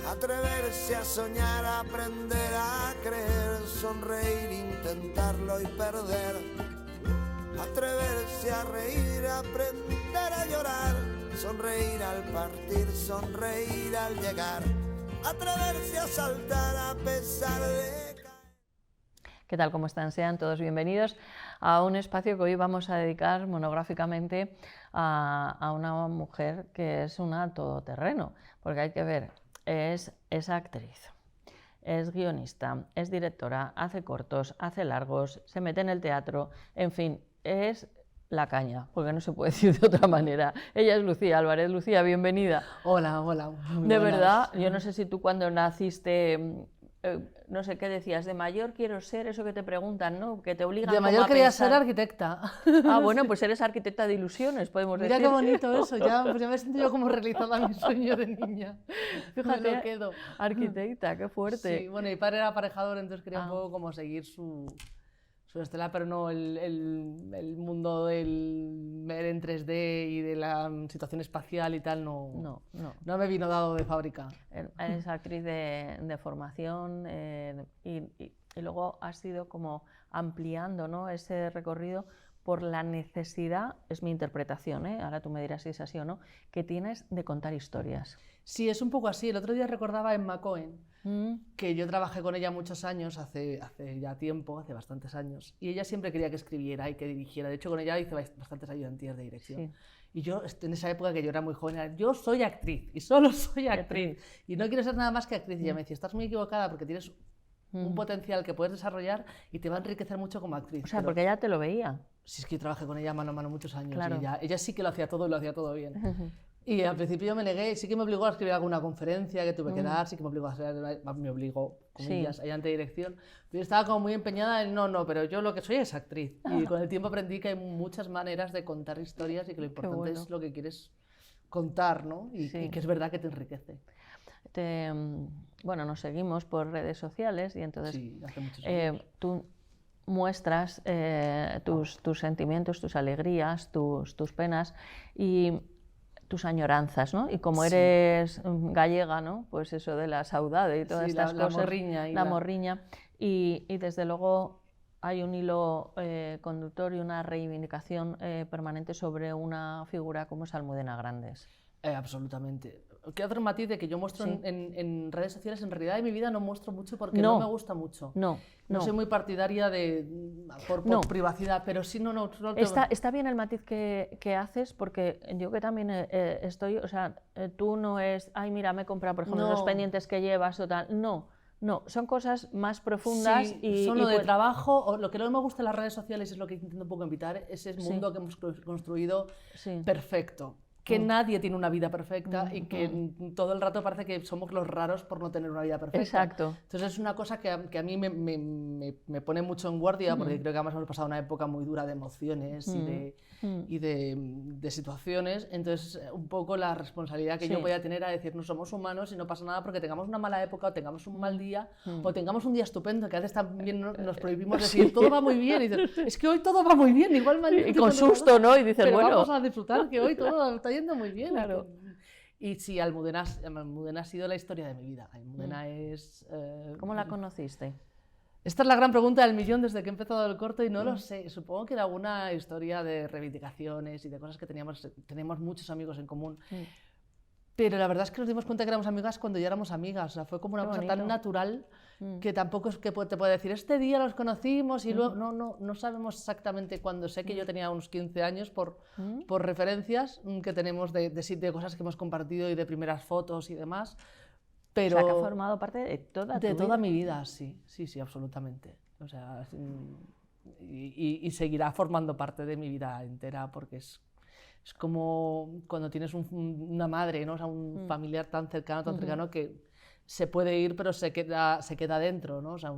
Atreverse a soñar, aprender a creer, sonreír, intentarlo y perder. Atreverse a reír, aprender a llorar, sonreír al partir, sonreír al llegar. Atreverse a saltar a pesar de caer. ¿Qué tal? ¿Cómo están? Sean todos bienvenidos a un espacio que hoy vamos a dedicar monográficamente a una mujer que es una todoterreno, porque hay que ver, es actriz, es guionista, es directora, hace cortos, hace largos, se mete en el teatro, en fin, es la caña, porque no se puede decir de otra manera. Ella es Lucía Álvarez. Lucía, bienvenida. Hola, hola. De verdad, yo no sé si tú cuando naciste, no sé qué decías, de mayor quiero ser, eso que te preguntan, ¿no? Que te obligan de mayor quería ser arquitecta. Ah, bueno, pues eres arquitecta de ilusiones, podemos decir. Mira qué bonito eso, pues ya me siento yo como realizada mi sueño de niña. Fíjate, me lo quedo. Arquitecta, qué fuerte. Sí, bueno, mi padre era aparejador, entonces quería un poco como seguir su estela, pero no el mundo del ver en 3D y de la situación espacial y tal, no me vino dado de fábrica. Eres actriz de formación y luego has ido como ampliando, ¿no?, ese recorrido por la necesidad, es mi interpretación, ahora tú me dirás si es así o no, que tienes de contar historias. Sí, es un poco así. El otro día recordaba a Emma Cohen, que yo trabajé con ella muchos años, hace ya tiempo, hace bastantes años, y ella siempre quería que escribiera y que dirigiera. De hecho, con ella hice bastantes ayudantías de dirección. Sí. Y yo, en esa época que yo era muy joven, yo soy actriz y solo soy actriz. Y no quiero ser nada más que actriz. Y ella me decía, estás muy equivocada porque tienes un potencial que puedes desarrollar y te va a enriquecer mucho como actriz. O sea, porque ella te lo veía. Sí, es que yo trabajé con ella mano a mano muchos años. Claro. Y ella sí que lo hacía todo y lo hacía todo bien. Y al principio yo me negué, sí que me obligó a escribir alguna conferencia que tuve que dar, sí que me obligó a hacer, comillas, ahí ante dirección. Pero yo estaba como muy empeñada en pero yo lo que soy es actriz. Y con el tiempo aprendí que hay muchas maneras de contar historias y que lo importante es lo que quieres contar, ¿no? Y que es verdad que te enriquece. Bueno, nos seguimos por redes sociales y entonces hace muchos años. Tú muestras tus sentimientos, tus alegrías, tus penas y tus añoranzas, ¿no? Y como eres gallega, ¿no? Pues eso de la saudade y todas estas cosas. La morriña. Y desde luego hay un hilo conductor y una reivindicación permanente sobre una figura como es Almudena Grandes. Absolutamente. Quiero hacer un matiz de que yo muestro en redes sociales, en realidad en mi vida no muestro mucho porque no me gusta mucho. No soy muy partidaria por privacidad, pero sí Está bien el matiz que haces, porque yo que también estoy, o sea, tú no es, ay mira, me he comprado por ejemplo los pendientes que llevas o tal, no, son cosas más profundas son lo de trabajo, o lo que no me gusta en las redes sociales es lo que intento un poco evitar, ese mundo que hemos construido perfecto. Que nadie tiene una vida perfecta y que todo el rato parece que somos los raros por no tener una vida perfecta. Exacto. Entonces es una cosa que a mí me pone mucho en guardia porque creo que además hemos pasado una época muy dura de emociones y de situaciones. Entonces un poco la responsabilidad que yo voy a tener a decir no somos humanos y no pasa nada porque tengamos una mala época o tengamos un mal día o tengamos un día estupendo, que a veces también nos prohibimos decir todo va muy bien y dices, es que hoy todo va muy bien, igual y con susto, ¿no? Y dices, pero bueno, vamos a disfrutar que hoy todo está yendo muy bien. Claro. Y sí, Almudena ha sido la historia de mi vida. Almudena es... ¿Cómo la conociste? Esta es la gran pregunta del millón desde que he empezado el corto y no lo sé. Supongo que era alguna historia de reivindicaciones y de cosas que teníamos muchos amigos en común. Pero la verdad es que nos dimos cuenta que éramos amigas cuando ya éramos amigas. O sea, fue como una cosa tan natural que tampoco es que te pueda decir, este día los conocimos y luego... No sabemos exactamente cuándo. Sé que yo tenía unos 15 años por referencias que tenemos de cosas que hemos compartido y de primeras fotos y demás. Pero o sea, que ha formado parte de toda tu vida. De toda mi vida, sí, absolutamente. O sea, y seguirá formando parte de mi vida entera porque es como cuando tienes una madre, ¿no? O sea, un familiar tan cercano que se puede ir pero se queda dentro, ¿no? O sea,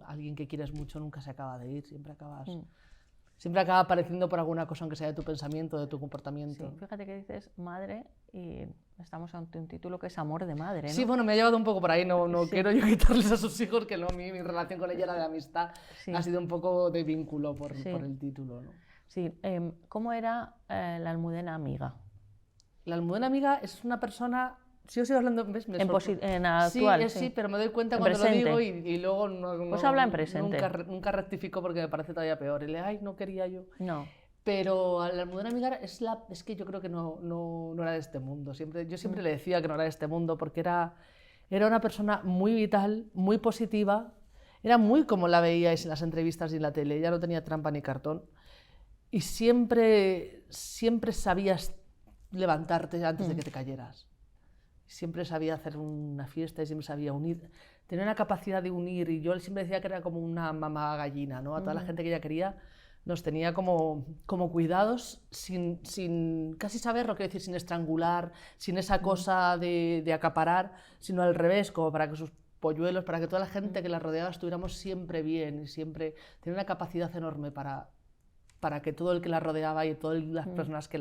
alguien que quieres mucho nunca se acaba de ir, siempre acaba apareciendo por alguna cosa, aunque sea de tu pensamiento, de tu comportamiento. Sí, fíjate que dices madre y estamos ante un título que es amor de madre, ¿no? Sí, bueno, me ha llevado un poco por ahí, no quiero yo quitarles a sus hijos, que no, mi relación con ella era de amistad, ha sido un poco de vínculo por el título, ¿no? Sí, ¿cómo era la Almudena amiga? La Almudena amiga es una persona Si yo sigo hablando, ¿ves? En actual, sí, pero me doy cuenta en cuando presente. lo digo y luego Pues habla en presente. Nunca rectifico porque me parece todavía peor. Ay, no quería yo. No. Pero a la Almudena Amigar es que yo creo que no era de este mundo. Yo siempre le decía que no era de este mundo porque era una persona muy vital, muy positiva. Era muy como la veíais en las entrevistas y en la tele. Ella no tenía trampa ni cartón. Y siempre sabías levantarte antes de que te cayeras. Siempre sabía hacer una fiesta y siempre sabía unir. Tenía una capacidad de unir y yo siempre decía que era como una mamá gallina, ¿no? A toda la gente que ella quería nos tenía como cuidados sin casi saberlo, quiero decir, sin estrangular, sin esa cosa de acaparar, sino al revés, como para que sus polluelos, para que toda la gente que la rodeaba estuviéramos siempre bien y siempre tenía una capacidad enorme para que todo el que la rodeaba y todas las personas que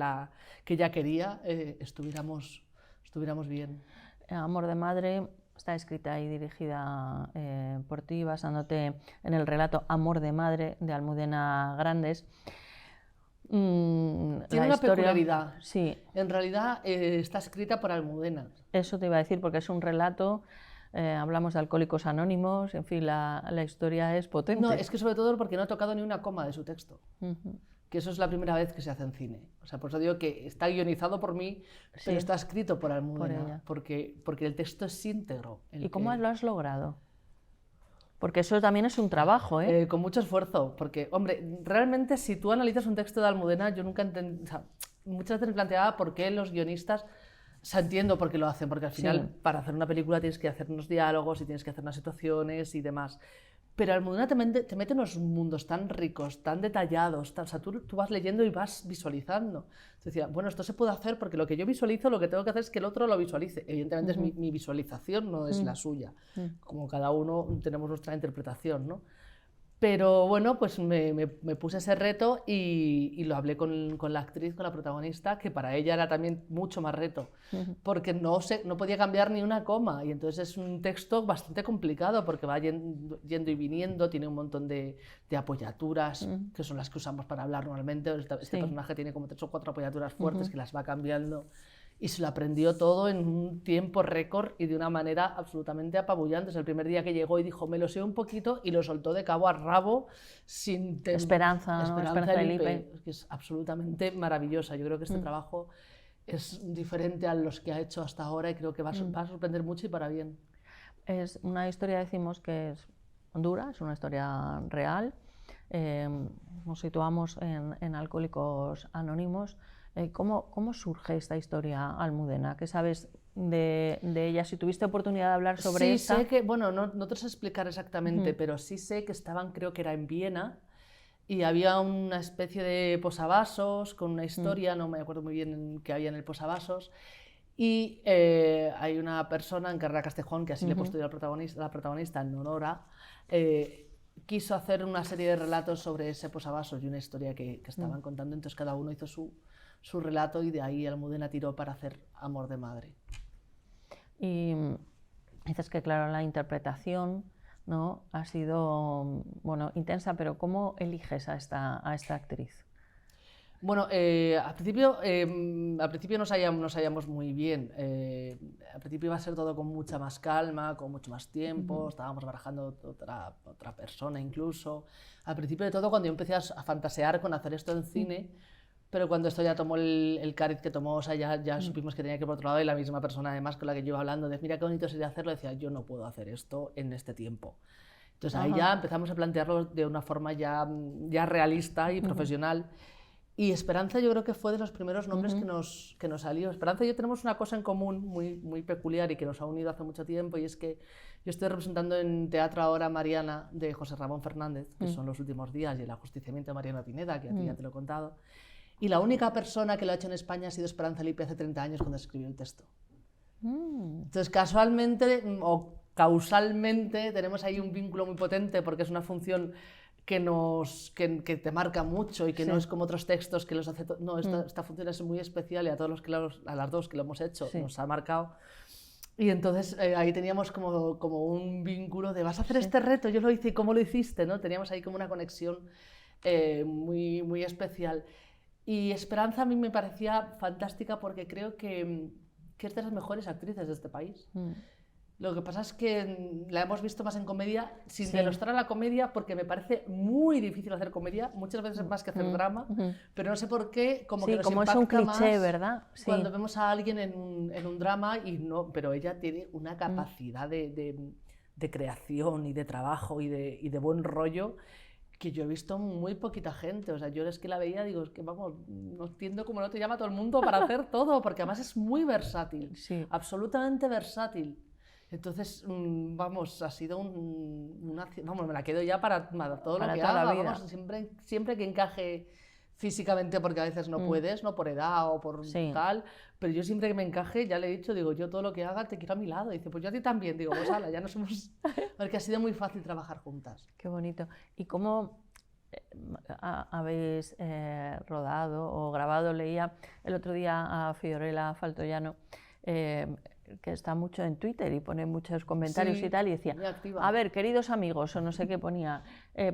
ella quería estuviéramos bien. Amor de madre está escrita y dirigida por ti, basándote en el relato Amor de madre de Almudena Grandes. Tiene una peculiaridad. Sí. En realidad está escrita por Almudena. Eso te iba a decir, porque es un relato, hablamos de Alcohólicos Anónimos, en fin, la historia es potente. No, es que sobre todo porque no he tocado ni una coma de su texto. Que eso es la primera vez que se hace en cine. O sea, por eso digo que está guionizado por mí, pero está escrito por Almudena, porque el texto es íntegro. ¿Y cómo lo has logrado? Porque eso también es un trabajo, ¿eh? Con mucho esfuerzo, porque, hombre, realmente si tú analizas un texto de Almudena, yo nunca entendí, o sea, muchas veces me planteaba por qué los guionistas, o sea, entiendo por qué lo hacen, porque al final para hacer una película tienes que hacer unos diálogos y tienes que hacer unas situaciones y demás. Pero Almudena te mete unos mundos tan ricos, tan detallados, o sea, tú vas leyendo y vas visualizando. Entonces decía, bueno, esto se puede hacer porque lo que yo visualizo, lo que tengo que hacer es que el otro lo visualice. Evidentemente es mi visualización, no es la suya. Como cada uno tenemos nuestra interpretación, ¿no? Pero bueno, pues me puse ese reto y lo hablé con la actriz, con la protagonista, que para ella era también mucho más reto, porque no podía cambiar ni una coma, y entonces es un texto bastante complicado porque va yendo y viniendo, tiene un montón de apoyaturas, que son las que usamos para hablar normalmente. Este personaje tiene como 3 o 4 apoyaturas fuertes que las va cambiando. Y se lo aprendió todo en un tiempo récord y de una manera absolutamente apabullante. Es el primer día que llegó y dijo, me lo sé un poquito, y lo soltó de cabo a rabo sin Esperanza Felipe, que es absolutamente maravillosa. Yo creo que este trabajo es diferente a los que ha hecho hasta ahora y creo que va a sorprender mucho y para bien. Es una historia, decimos, que es dura, es una historia real. Nos situamos en Alcohólicos Anónimos. ¿Cómo surge esta historia, Almudena? ¿Qué sabes de ella? Si tuviste oportunidad de hablar sobre esta. Sí, sé que, bueno, no te sé explicar exactamente, pero sí sé que estaban, creo que era en Viena, y había una especie de posavasos con una historia, no me acuerdo muy bien qué había en el posavasos, y hay una persona, Encarna Castejón, que así le he puesto yo la protagonista, en honor a, quiso hacer una serie de relatos sobre ese posavasos y una historia que estaban contando, entonces cada uno hizo su relato y de ahí Almudena tiró para hacer Amor de madre. Y dices que, claro, la interpretación, ¿no?, ha sido, bueno, intensa, pero ¿cómo eliges a esta actriz? Bueno, al principio nos hallamos muy bien. Al principio iba a ser todo con mucha más calma, con mucho más tiempo, estábamos barajando otra persona incluso. Al principio de todo, cuando yo empecé a fantasear con hacer esto en cine, pero cuando esto ya tomó el cariz que tomó, o sea, ya supimos que tenía que ir por otro lado, y la misma persona además con la que yo iba hablando de mira qué bonito sería hacerlo, decía yo no puedo hacer esto en este tiempo. Entonces ahí ya empezamos a plantearlo de una forma ya realista y profesional. Y Esperanza yo creo que fue de los primeros nombres que nos salió. Esperanza y yo tenemos una cosa en común muy peculiar y que nos ha unido hace mucho tiempo, y es que yo estoy representando en teatro ahora Mariana de José Ramón Fernández, que son Los últimos días, y el ajusticiamiento de Mariana Pineda, que a ti ya te lo he contado. Y la única persona que lo ha hecho en España ha sido Esperanza Lippe hace 30 años cuando escribió el texto. Entonces, casualmente o causalmente tenemos ahí un vínculo muy potente porque es una función que te marca mucho y que no es como otros textos que los hace... No, esta función es muy especial y a las dos que lo hemos hecho nos ha marcado. Y entonces ahí teníamos como un vínculo de vas a hacer este reto, yo lo hice y cómo lo hiciste, ¿no? Teníamos ahí como una conexión muy especial. Y Esperanza a mí me parecía fantástica porque creo que que es de las mejores actrices de este país. Lo que pasa es que la hemos visto más en comedia, sin denostar a la comedia, porque me parece muy difícil hacer comedia, muchas veces más que hacer drama, pero no sé por qué, como que nos como impacta es un cliché, más ¿verdad? cuando vemos a alguien en un drama, y no, pero ella tiene una capacidad de creación y de trabajo y de buen rollo que yo he visto muy poquita gente. O sea, yo es que la veía, digo, es que vamos, no entiendo cómo no te llama todo el mundo para hacer todo, porque además es muy versátil, absolutamente versátil. Entonces, vamos, ha sido vamos, me la quedo ya para todo lo que haga, vamos, siempre que encaje físicamente, porque a veces no puedes, no por edad o por tal, pero yo siempre que me encaje, ya le he dicho, digo, yo todo lo que haga te quiero a mi lado. Y dice, pues yo a ti también. Digo, pues ala, ya no somos... Porque ha sido muy fácil trabajar juntas. Qué bonito. ¿Y cómo habéis rodado o grabado? Leía el otro día a Fiorella Faltoiano, que está mucho en Twitter y pone muchos comentarios y tal, y decía, a ver, queridos amigos, o no sé qué ponía,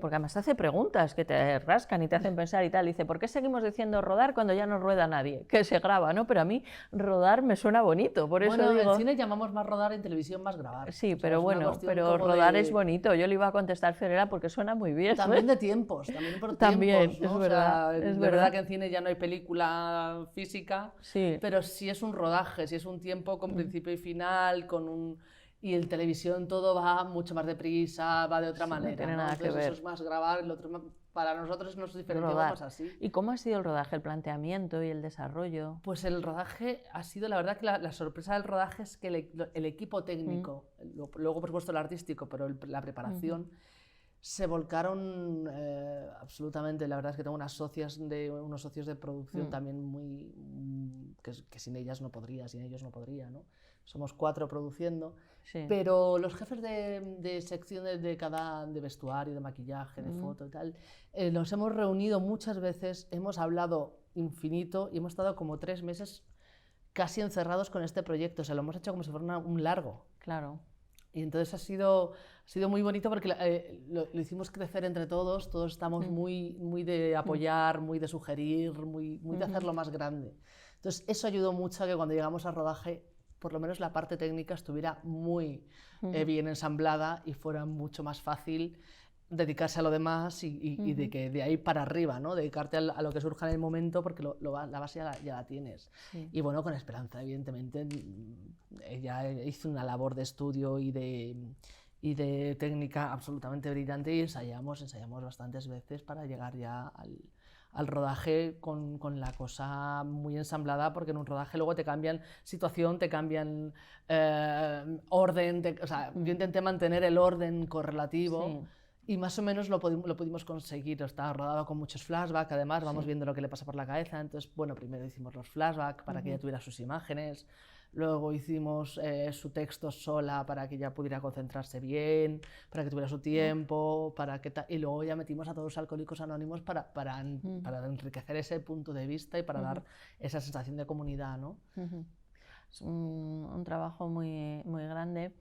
porque además te hace preguntas que te rascan y te hacen pensar y tal, y dice, ¿por qué seguimos diciendo rodar cuando ya no rueda nadie? Que se graba, ¿no? Pero a mí rodar me suena bonito, por eso digo... en cine llamamos más rodar, en televisión más grabar. Sí, o sea, pero bueno, pero rodar es bonito. Yo le iba a contestar Fiorella porque suena muy bien. También de tiempos, también por también, tiempos, ¿no? es verdad, o sea, es verdad que en cine ya no hay película física, pero sí es un rodaje, sí es un tiempo con principio y final, y en televisión todo va mucho más deprisa, va de otra manera. No tiene ¿no? nada Entonces, que ver. eso es más grabar, el otro para nosotros nos diferenciamos así. ¿Y cómo ha sido el rodaje, el planteamiento y el desarrollo? Pues el rodaje ha sido, la verdad que la sorpresa del rodaje es que el equipo técnico, luego por supuesto el artístico, pero la preparación, se volcaron absolutamente. La verdad es que tengo unos socios de producción también que sin ellos no podría, ¿no? Somos 4 produciendo, pero los jefes de sección de vestuario, de maquillaje, de foto y tal, los hemos reunido muchas veces, hemos hablado infinito y hemos estado como 3 meses casi encerrados con este proyecto. O sea, lo hemos hecho como si fuera un largo. Claro. Y entonces ha sido muy bonito porque lo hicimos crecer entre todos estamos muy de apoyar, muy de sugerir, muy de hacerlo más grande. Entonces eso ayudó mucho a que cuando llegamos al rodaje, por lo menos la parte técnica estuviera muy bien ensamblada y fuera mucho más fácil dedicarse a lo demás y de que de ahí para arriba, ¿no? Dedicarte a lo que surja en el momento, porque la base ya la tienes. Y bueno, con Esperanza, evidentemente, ella hizo una labor de estudio y de técnica absolutamente brillante, y ensayamos bastantes veces para llegar ya al rodaje con la cosa muy ensamblada, porque en un rodaje luego te cambian situación, te cambian orden, o sea, yo intenté mantener el orden correlativo. Y más o menos lo pudimos conseguir. Estaba rodado con muchos flashbacks, además vamos viendo lo que le pasa por la cabeza. Entonces, bueno, primero hicimos los flashbacks para que ella tuviera sus imágenes, luego hicimos su texto sola para que ella pudiera concentrarse bien, para que tuviera su tiempo, y luego ya metimos a todos los Alcohólicos Anónimos para enriquecer ese punto de vista y para dar esa sensación de comunidad, ¿no? Es un trabajo muy, muy grande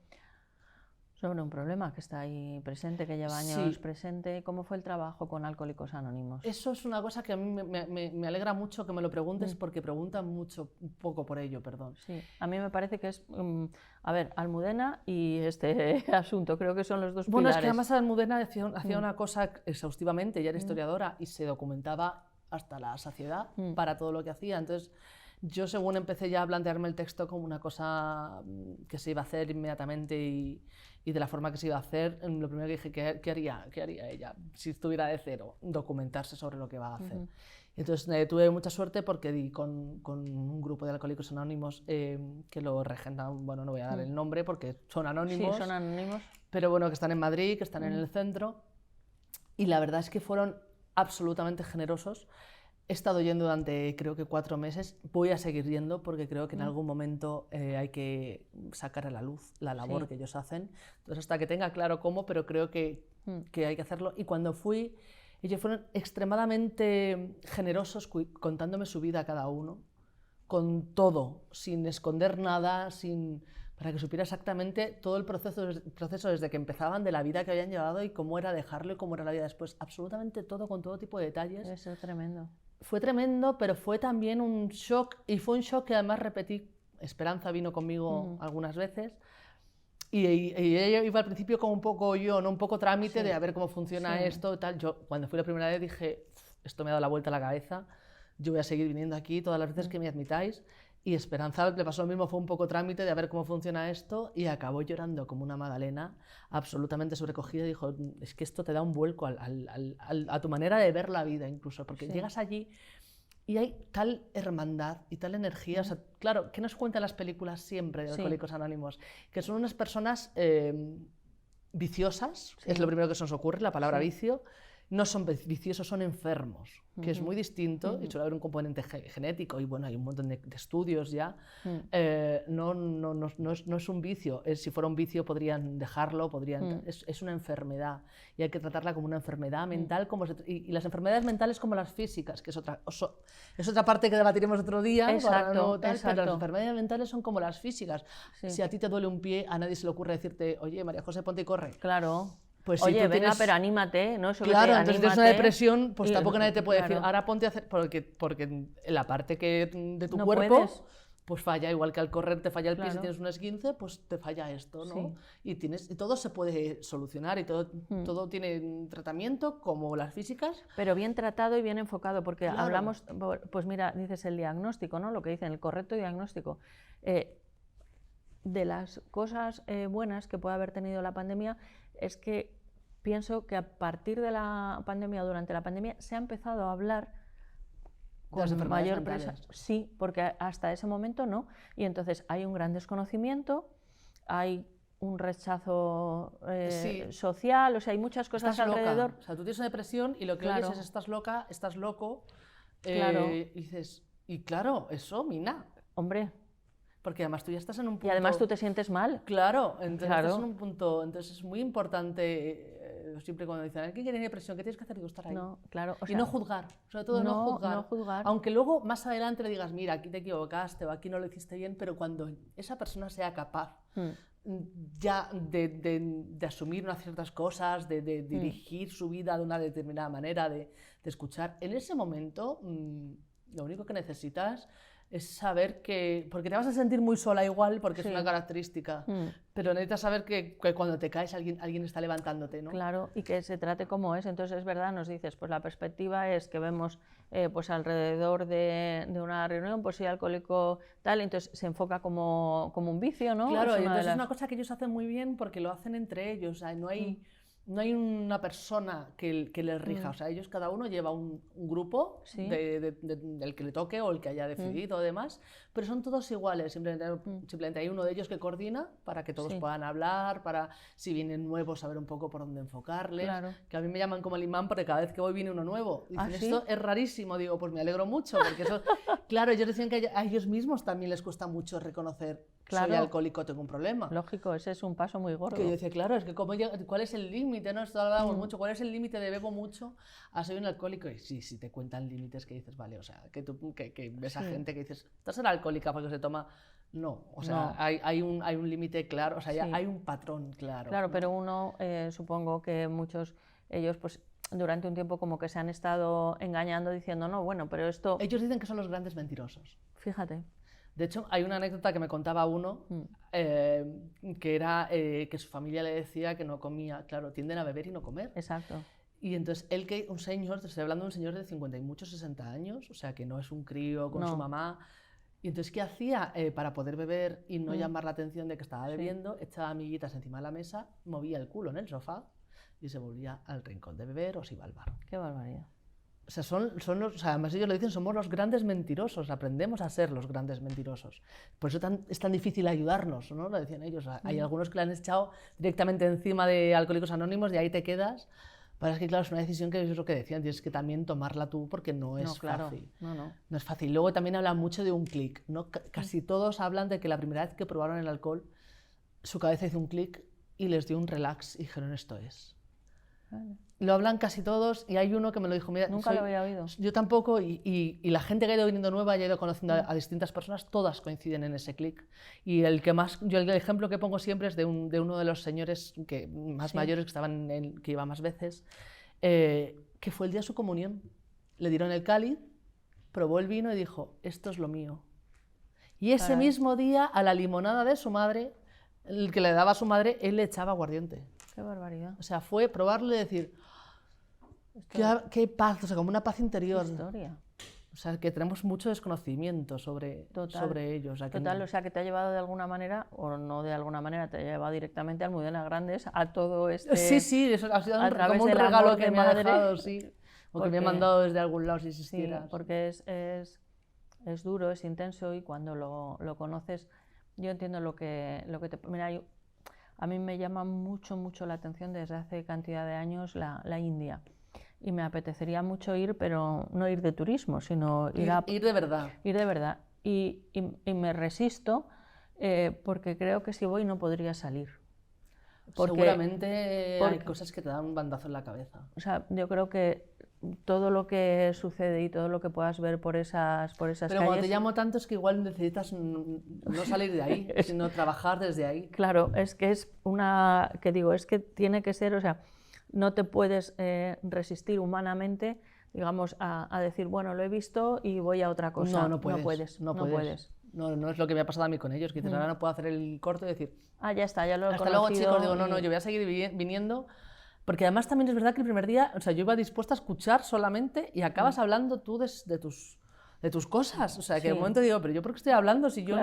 sobre un problema que está ahí presente, que lleva años presente. ¿Cómo fue el trabajo con Alcohólicos Anónimos? Eso es una cosa que a mí me alegra mucho que me lo preguntes, porque preguntan un poco por ello, perdón. Sí, a mí me parece que es, a ver, Almudena y este asunto, creo que son los dos pilares. Bueno, es que además Almudena hacía una cosa exhaustivamente, ella era historiadora y se documentaba hasta la saciedad para todo lo que hacía. Entonces, yo según empecé ya a plantearme el texto como una cosa que se iba a hacer inmediatamente y de la forma que se iba a hacer, lo primero que dije, ¿qué haría ella si estuviera de cero? Documentarse sobre lo que va a hacer. Entonces tuve mucha suerte porque di con un grupo de Alcohólicos Anónimos que lo regentan, bueno, no voy a dar el nombre porque son anónimos. Sí, son anónimos. Pero bueno, que están en Madrid, que están en el centro, y la verdad es que fueron absolutamente generosos. He estado yendo durante creo que 4 meses, voy a seguir yendo porque creo que en algún momento hay que sacar a la luz la labor que ellos hacen. Entonces hasta que tenga claro cómo, pero creo que hay que hacerlo. Y cuando fui, ellos fueron extremadamente generosos contándome su vida a cada uno, con todo, sin esconder nada, para que supiera exactamente todo el proceso desde que empezaban, de la vida que habían llevado y cómo era dejarlo y cómo era la vida después. Absolutamente todo, con todo tipo de detalles. Eso es tremendo. Fue tremendo, pero fue también un shock, y fue un shock que además repetí Esperanza vino conmigo algunas veces. Y ella iba al principio como un poco yo, ¿no? Un poco trámite de a ver cómo funciona esto y tal. Yo cuando fui la primera vez dije, esto me ha dado la vuelta a la cabeza, yo voy a seguir viniendo aquí todas las veces que me admitáis. Y Esperanza le pasó lo mismo, fue un poco trámite de a ver cómo funciona esto y acabó llorando como una magdalena, absolutamente sobrecogida, y dijo, es que esto te da un vuelco a tu manera de ver la vida incluso, porque llegas allí y hay tal hermandad y tal energía. O sea, claro, ¿qué nos cuentan las películas siempre de Alcohólicos Anónimos? Que son unas personas viciosas, es lo primero que se nos ocurre, la palabra vicio. No son viciosos, son enfermos, que es muy distinto, y suele haber un componente genético, y bueno, hay un montón de estudios ya. No es un vicio, si fuera un vicio podrían dejarlo, es una enfermedad, y hay que tratarla como una enfermedad mental, y las enfermedades mentales como las físicas, que es otra parte que debatiremos otro día, exacto. Pero las enfermedades mentales son como las físicas. Si a ti te duele un pie, a nadie se le ocurre decirte, oye, María José, ponte y corre. Claro. Pues oye, si venga, tienes... pero anímate, ¿no? Claro, entonces tienes una depresión, pues tampoco nadie te puede decir, claro. ahora ponte a hacer, porque la parte de tu no cuerpo, puedes. pues falla, igual que al correr te falla el pie, Claro. si tienes un esguince, pues te falla esto, ¿no? Y todo se puede solucionar, y todo tiene tratamiento, como las físicas. Pero bien tratado y bien enfocado, porque Claro. hablamos, pues mira, dices el diagnóstico, ¿no? Lo que dicen, el correcto diagnóstico. De las cosas buenas que puede haber tenido la pandemia es que pienso que a partir de la pandemia, durante la pandemia, se ha empezado a hablar con mayor presa. Sí, porque hasta ese momento no. Y entonces hay un gran desconocimiento, hay un rechazo social, o sea, hay muchas cosas estás alrededor. Loca. O sea, tú tienes una depresión y lo que oyes es estás loca, estás loco. Claro. Y dices, y claro, eso, Mina. Hombre. Porque además tú ya estás en un punto... Y además tú te sientes mal. Claro, entonces estás en un punto... Entonces es muy importante, siempre cuando dicen, ¿alguien que tiene depresión? ¿Qué tienes que hacer? Digo, estar ahí. No, claro. O sea, y no juzgar, sobre todo no juzgar. Aunque luego más adelante le digas, mira, aquí te equivocaste o aquí no lo hiciste bien, pero cuando esa persona sea capaz ya de asumir unas ciertas cosas, de dirigir su vida de una determinada manera, de escuchar, en ese momento lo único que necesitas es saber que, porque te vas a sentir muy sola igual, porque es una característica, pero necesitas saber que cuando te caes alguien está levantándote, ¿no? Claro, y que se trate como es. Entonces es verdad, nos dices, pues la perspectiva es que vemos pues alrededor de una reunión, pues soy alcohólico tal, entonces se enfoca como un vicio, ¿no? Claro, y entonces es una cosa que ellos hacen muy bien porque lo hacen entre ellos, o sea, no hay una persona que les rija, o sea, ellos cada uno lleva un grupo del que le toque o el que haya decidido, demás, pero son todos iguales, simplemente hay uno de ellos que coordina para que todos puedan hablar, para si vienen nuevos saber un poco por dónde enfocarles, que a mí me llaman como el imán porque cada vez que voy viene uno nuevo, dicen, esto es rarísimo, digo, pues me alegro mucho, porque eso, claro, ellos decían que a ellos mismos también les cuesta mucho reconocer, soy alcohólico, tengo un problema. Lógico, ese es un paso muy gordo. Que yo decía, claro, es que ¿cuál es el límite? ¿No? Esto hablábamos mucho, ¿cuál es el límite de bebo mucho a soy un alcohólico? Y sí, si te cuentan límites que dices, vale, o sea, que ves a gente que dices, ¿estás en alcohólica porque se toma? No, o sea, hay un límite claro, o sea, ya hay un patrón claro. Claro, pero uno, supongo que muchos, ellos pues durante un tiempo como que se han estado engañando diciendo, no, bueno, pero esto... Ellos dicen que son los grandes mentirosos. Fíjate. De hecho, hay una anécdota que me contaba uno, que era que su familia le decía que no comía, claro, tienden a beber y no comer. Exacto. Y entonces un señor, te estoy hablando de un señor de 50 y muchos 60 años, o sea, que no es un crío con su mamá. Y entonces, ¿qué hacía? Para poder beber y no llamar la atención de que estaba bebiendo, echaba amiguitas encima de la mesa, movía el culo en el sofá y se volvía al rincón de beber o se iba al bar. Qué barbaridad. O sea, además ellos lo dicen, somos los grandes mentirosos, aprendemos a ser los grandes mentirosos. Por eso es tan difícil ayudarnos, ¿no? Lo decían ellos. Hay algunos que le han echado directamente encima de Alcohólicos Anónimos y ahí te quedas. Pero es que, claro, es una decisión que es lo que decían, tienes que también tomarla tú porque no es fácil. No es fácil. Luego también hablan mucho de un clic, ¿no? Casi todos hablan de que la primera vez que probaron el alcohol, su cabeza hizo un clic y les dio un relax y dijeron, esto es. Vale. Lo hablan casi todos y hay uno que me lo dijo, mira, nunca lo había oído. Yo tampoco y la gente que ha ido viniendo nueva y ha ido conociendo a distintas personas, todas coinciden en ese clic. Y el ejemplo que pongo siempre es de uno de los señores más mayores que que iba más veces, que fue el día de su comunión. Le dieron el cáliz, probó el vino y dijo, esto es lo mío. Y ese Caray. mismo día, a la limonada de su madre, el que le daba a su madre, él le echaba aguardiente. Qué barbaridad. O sea, fue probarlo y decir, qué paz, o sea, como una paz interior. Historia. O sea, que tenemos mucho desconocimiento sobre ellos. O sea, que Total, o sea, que te ha llevado de alguna manera, o no de alguna manera, te ha llevado directamente a Almudena Grandes, a todo este... Sí, eso ha sido a través como un del regalo amor que de me ha madre. dejado, sí. O que me ha Porque- mandado desde algún lado si Sí, existiera. porque es duro, es intenso y cuando lo conoces, yo entiendo lo que te... Mira, a mí me llama mucho, mucho la atención desde hace cantidad de años la India. Y me apetecería mucho ir, pero no ir de turismo, sino Ir de verdad. ir de verdad. Y me resisto porque creo que si voy no podría salir. Seguramente hay porque- cosas que te dan un bandazo en la cabeza. O sea, yo creo que todo lo que sucede y todo lo que puedas ver por esas Pero calles... cuando te llamo tanto es que igual necesitas no salir de ahí, sino trabajar desde ahí. Claro, es que es es que tiene que ser, o sea, no te puedes resistir humanamente, digamos, a decir, bueno, lo he visto y voy a otra cosa. No puedes. No es lo que me ha pasado a mí con ellos, que dices, ahora no puedo hacer el corto y decir, Ah, ya está, ya lo he hasta luego conocido chicos, digo, no, y- yo voy a seguir viniendo, porque además también es verdad que el primer día, o sea, yo iba dispuesta a escuchar solamente y acabas hablando tú de tus cosas, o sea, que de Sí. momento digo, pero yo por qué estoy hablando si yo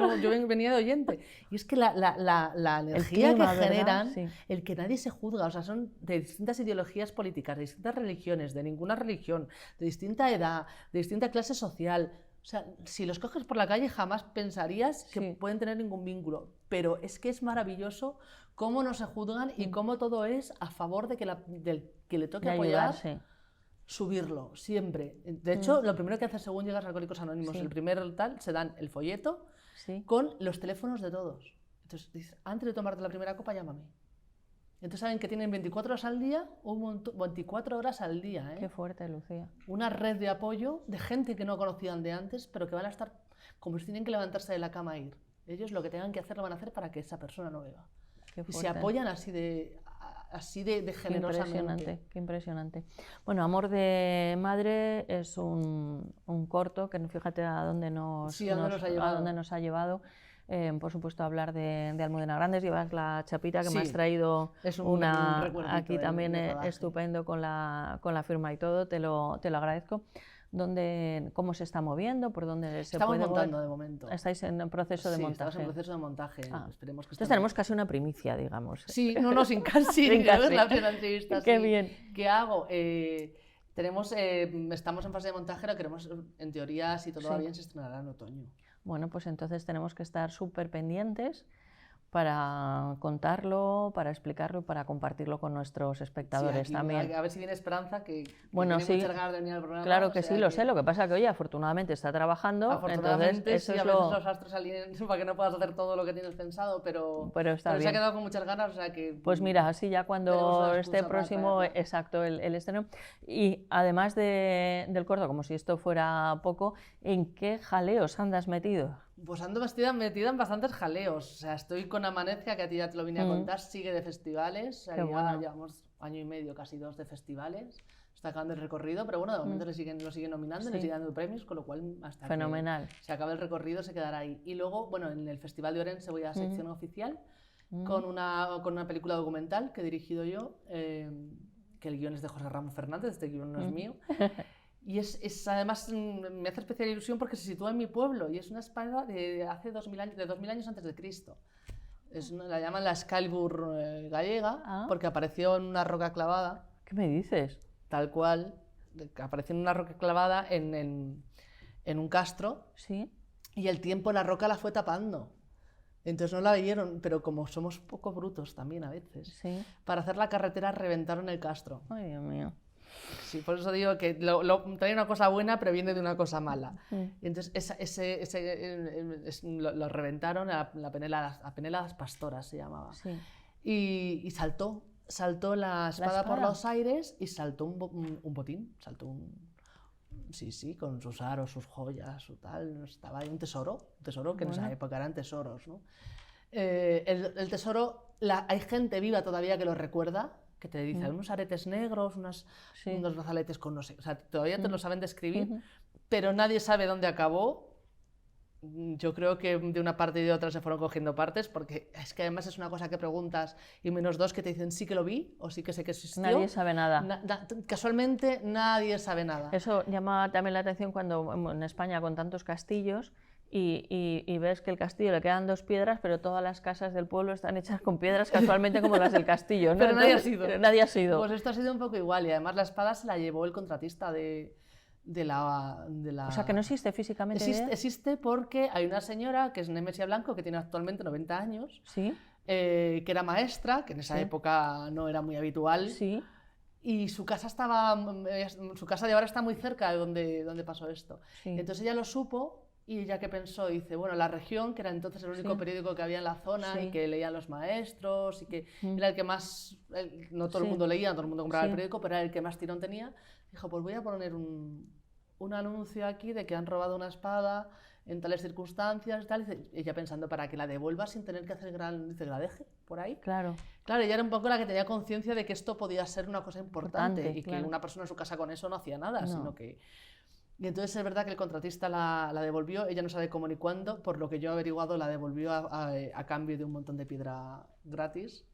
venía de oyente. Y es que la energía clima, que ¿verdad? generan, Sí. el que nadie se juzga, o sea, son de distintas ideologías políticas, de distintas religiones, de ninguna religión, de distinta edad, de distinta clase social. O sea, si los coges por la calle jamás pensarías que Sí. pueden tener ningún vínculo, pero es que es maravilloso cómo no se juzgan y cómo todo es a favor de del que le toque de apoyar, ayudarse. subirlo, siempre. De hecho, lo primero que haces según llegas a Alcohólicos Anónimos, Sí. el primer tal, se dan el folleto Sí. con los teléfonos de todos. Entonces, dices, antes de tomarte la primera copa, llámame. Entonces saben que tienen 24 horas al día, 24 horas al día, ¿eh? Qué fuerte, Lucía. Una red de apoyo de gente que no conocían de antes, pero que van a estar como si tienen que levantarse de la cama a ir. Ellos lo que tengan que hacer lo van a hacer para que esa persona no beba. Qué Y se fuerte. apoyan así de Qué generosamente. impresionante, qué impresionante. Bueno, Amor de Madre es un corto que fíjate a dónde nos ha llevado. Por supuesto, hablar de Almudena Grandes, llevas la chapita que me has Sí, traído es un una recuerdito aquí del también rodaje. estupendo con la firma y todo, te lo agradezco. ¿Cómo se está moviendo? ¿Por dónde se Estamos puede montando mover? de momento. Estáis en proceso de Sí, montaje. estamos en proceso de montaje. Ah. Esperemos que Entonces estemos- tenemos casi una primicia, digamos. Sí, no, sin casi. Sin creo que casi. es la primera entrevista. Qué sí. bien. ¿Qué hago? Estamos en fase de montaje, lo queremos, en teoría, si todo va Sí. bien, se estrenará en otoño. Bueno, pues entonces tenemos que estar súper pendientes para contarlo, para explicarlo y para compartirlo con nuestros espectadores Sí, aquí, también. a ver si viene Esperanza, que Bueno, tiene sí. muchas ganas de venir al programa. Claro o que sea sí, lo sé. Lo que pasa que, oye, afortunadamente está trabajando, entonces Afortunadamente, eso sí, es a veces lo... los astros alinean para que no puedas hacer todo lo que tienes pensado, pero está se ha bien. quedado con muchas ganas, o sea que... Pues mira, así ya tenemos cuando una esté excusa para próximo, traerla. exacto, el estreno. Y además del corto, como si esto fuera poco, ¿en qué jaleos andas metido? Pues ando metida en bastantes jaleos. O sea, estoy con Amanezca, que a ti ya te lo vine a contar, sigue de festivales. O sea, Qué ya bueno. llevamos año y medio, casi 2 de festivales. Está acabando el recorrido, pero bueno, de momento lo siguen nominando, le Sí. siguen dando premios, con lo cual hasta Fenomenal. que se acabe el recorrido se quedará ahí. Y luego, bueno, en el Festival de Orense voy a la sección oficial con una película documental que he dirigido yo, que el guión es de José Ramón Fernández, este guión no es mío. Y además me hace especial ilusión porque se sitúa en mi pueblo y es una España de hace 2000 años antes de Cristo. La llaman la Excalibur gallega porque apareció en una roca clavada, ¿Qué me dices? tal cual, apareció en una roca clavada en un castro Sí. y el tiempo la roca la fue tapando. Entonces no la vieron, pero como somos poco brutos también a veces, Sí. para hacer la carretera reventaron el castro. Ay, Dios mío. Sí, por eso digo que trae una cosa buena, pero viene de una cosa mala. Y entonces lo reventaron a Penela las Pastoras, se llamaba. Sí. Y saltó la espada por espada? los aires y saltó un botín, Sí, con sus aros, sus joyas, su tal. Estaba ahí un tesoro que en esa época eran tesoros, ¿no? El tesoro, hay gente viva todavía que lo recuerda, que te dice unos aretes negros, unos brazaletes con no sé, o sea, todavía te lo saben describir, pero nadie sabe dónde acabó Yo creo que de una parte y de otra se fueron cogiendo partes, porque es que además es una cosa que preguntas y -2 que te dicen sí que lo vi o sí que sé que existió. Nadie sabe nada. Casualmente nadie sabe nada. Eso llama también la atención cuando en España con tantos castillos y ves que el castillo le quedan 2 piedras, pero todas las casas del pueblo están hechas con piedras casualmente como las del castillo, ¿no? Pero nadie ha Entonces, sido. Nadie ha sido. Pues esto ha sido un poco igual y además la espada se la llevó el contratista de la... O sea, que no existe físicamente. Existe porque hay una señora que es Nemesia Blanco, que tiene actualmente 90 años, Sí. Que era maestra, que en esa época no era muy habitual, Sí. y su casa de ahora está muy cerca de donde pasó esto. Sí. Entonces ella lo supo y ella que pensó, dice, bueno, La Región, que era entonces el único periódico que había en la zona y que leían los maestros y que era el que más, no todo el mundo leía, todo el mundo compraba el periódico, pero era el que más tirón tenía, dijo, pues voy a poner un anuncio aquí de que han robado una espada en tales circunstancias y tal, y ella pensando para que la devuelva sin tener que hacer dice que la deje por ahí. Claro. Claro, ella era un poco la que tenía conciencia de que esto podía ser una cosa importante y que una persona en su casa con eso no hacía nada, sino que... Y entonces es verdad que el contratista la devolvió, ella no sabe cómo ni cuándo, por lo que yo he averiguado la devolvió a cambio de un montón de piedra gratis.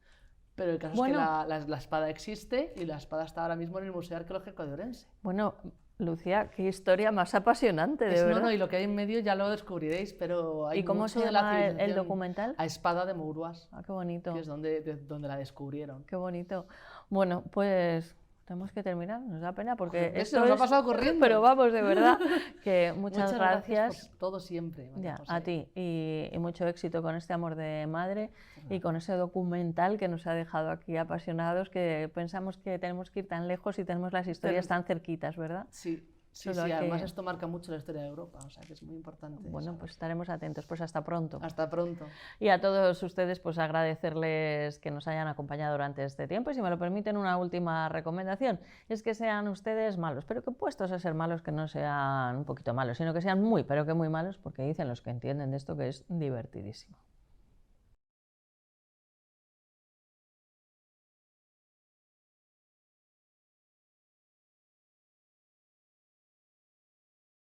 Pero el caso es que la espada existe y la espada está ahora mismo en el Museo Arqueológico de Orense. Bueno, Lucía, qué historia más apasionante, de verdad. No, y lo que hay en medio ya lo descubriréis, pero hay ¿Y cómo mucho se de la llama el civilización documental? A Espada de Mouruas. Ah, qué bonito. Que es donde la descubrieron. Qué bonito. Bueno, pues tenemos que terminar, nos da pena porque esto nos ha pasado corriendo. Pero vamos, de verdad, que muchas gracias por todo siempre, María José. A ti y mucho éxito con este Amor de Madre y con ese documental que nos ha dejado aquí apasionados, que pensamos que tenemos que ir tan lejos y tenemos las historias tan cerquitas, ¿verdad? Sí. Sí, además esto marca mucho la historia de Europa, o sea que es muy importante. Bueno, pues estaremos atentos, pues hasta pronto. Hasta pronto. Y a todos ustedes, pues agradecerles que nos hayan acompañado durante este tiempo y si me lo permiten una última recomendación, es que sean ustedes malos, pero que puestos a ser malos, que no sean un poquito malos, sino que sean muy, pero que muy malos, porque dicen los que entienden de esto que es divertidísimo.